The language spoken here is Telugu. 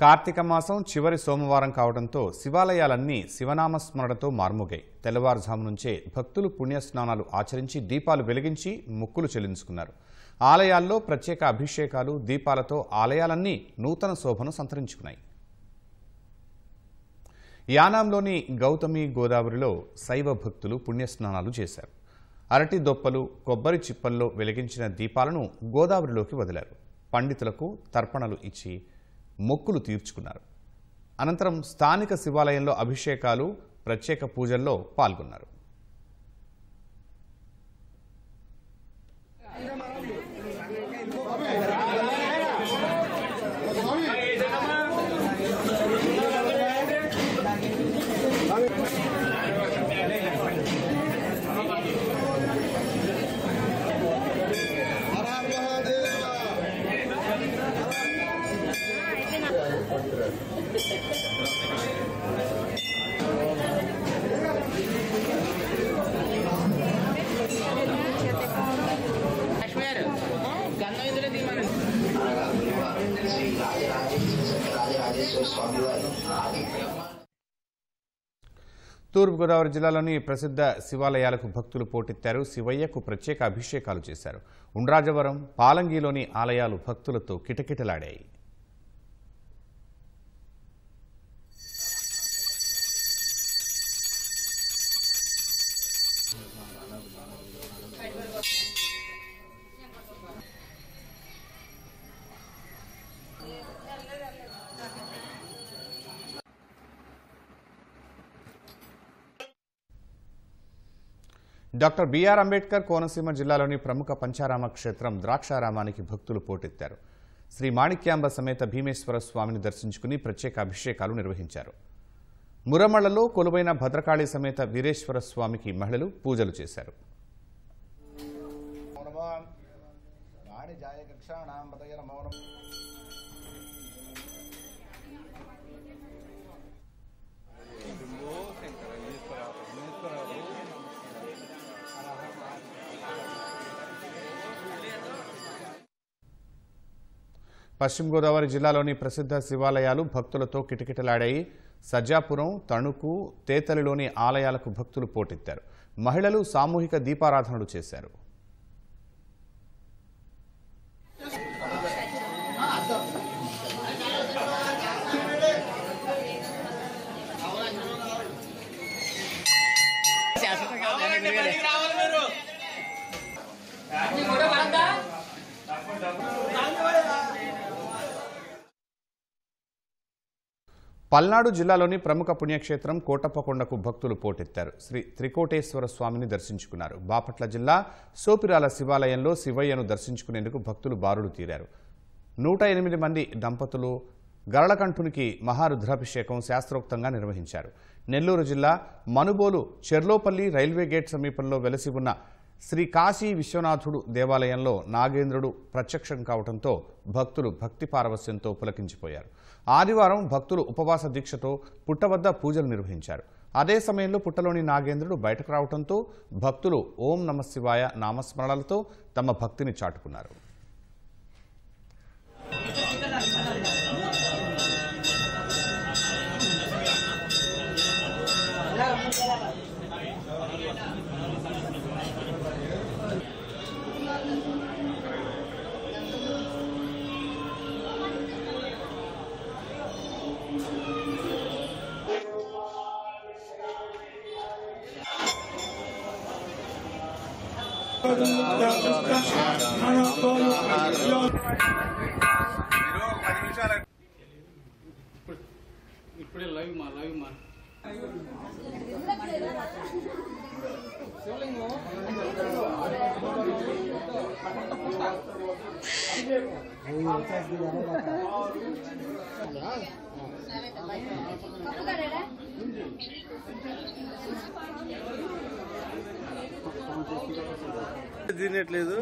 కార్తీక మాసం చివరి సోమవారం కావడంతో శివాలయాలన్నీ శివనామస్మరణతో మార్మోగాయి. తెల్లవారుజాము నుంచే భక్తులు పుణ్యస్నానాలు ఆచరించి దీపాలు వెలిగించి మొక్కులు చెల్లించుకున్నారు. ఆలయాల్లో ప్రత్యేక అభిషేకాలు, దీపాలతో ఆలయాలన్నీ నూతన శోభను సంతరించుకున్నాయి. యానాంలోని గౌతమి గోదావరిలో శైవ భక్తులు పుణ్యస్నానాలు చేశారు. అరటి దొప్పలు, కొబ్బరి చిప్పల్లో వెలిగించిన దీపాలను గోదావరిలోకి వదిలారు. పండితులకు తర్పణలు ఇచ్చి మొక్కులు తీర్చుకున్నారు. అనంతరం స్థానిక శివాలయంలో అభిషేకాలు, ప్రత్యేక పూజల్లో పాల్గొన్నారు. తూర్పుగోదావరి జిల్లాలోని ప్రసిద్ధ శివాలయాలకు భక్తులు పోటెత్తారు. శివయ్యకు ప్రత్యేక అభిషేకాలు చేశారు. ఉండ్రాజవరం, పాలంగిలోని ఆలయాలు భక్తులతో కిటకిటలాడాయి. డాక్టర్ బిఆర్ అంబేద్కర్ కోనసీమ జిల్లాలోని ప్రముఖ పంచారామ క్షేత్రం ద్రాక్షారామానికి భక్తులు పోటెత్తారు. శ్రీ మాణిక్యాంబ సమేత భీమేశ్వర స్వామిని దర్శించుకుని ప్రత్యేక అభిషేకాలు నిర్వహించారు. మురమళ్లలో కొలువైన భద్రకాళి సమేత వీరేశ్వర స్వామికి మహిళలు పూజలు చేశారు. పశ్చిమ గోదావరి జిల్లాలోని ప్రసిద్ధ శివాలయాలు భక్తులతో కిటకిటలాడాయి. సజ్జాపురం, తణుకు, తేతలిలోని ఆలయాలకు భక్తులు పోటెత్తారు. మహిళలు సామూహిక దీపారాధనలు చేశారు. పల్నాడు జిల్లాలోని ప్రముఖ పుణ్యక్షేత్రం కోటప్పకొండకు భక్తులు పోటెత్తారు. శ్రీ త్రికోటేశ్వర స్వామిని దర్శించుకున్నారు. బాపట్ల జిల్లా సోపిరాల శివాలయంలో శివయ్యను దర్శించుకునేందుకు భక్తులు బారులు తీరారు. 108 మంది దంపతులు గరళకంఠునికి మహారుద్రాభిషేకం శాస్త్రోక్తంగా నిర్వహించారు. నెల్లూరు జిల్లా మనుబోలు చెర్లోపల్లి రైల్వే గేట్ సమీపంలో వెలసి ఉన్న శ్రీ కాశీ విశ్వనాథుడు దేవాలయంలో నాగేంద్రుడు ప్రత్యక్షం కావడంతో భక్తులు భక్తి పారవస్యంతో పులకించిపోయారు. ఆదివారం భక్తులు ఉపవాస దీక్షతో పుట్ట వద్ద పూజలు నిర్వహించారు. అదే సమయంలో పుట్టలోని నాగేంద్రుడు బయటకు రావడంతో భక్తులు ఓం నమః శివాయ నామస్మరణలతో తమ భక్తిని చాటుకున్నారు. ఇప్పుడే లైవ్ మా తినట్లేదు.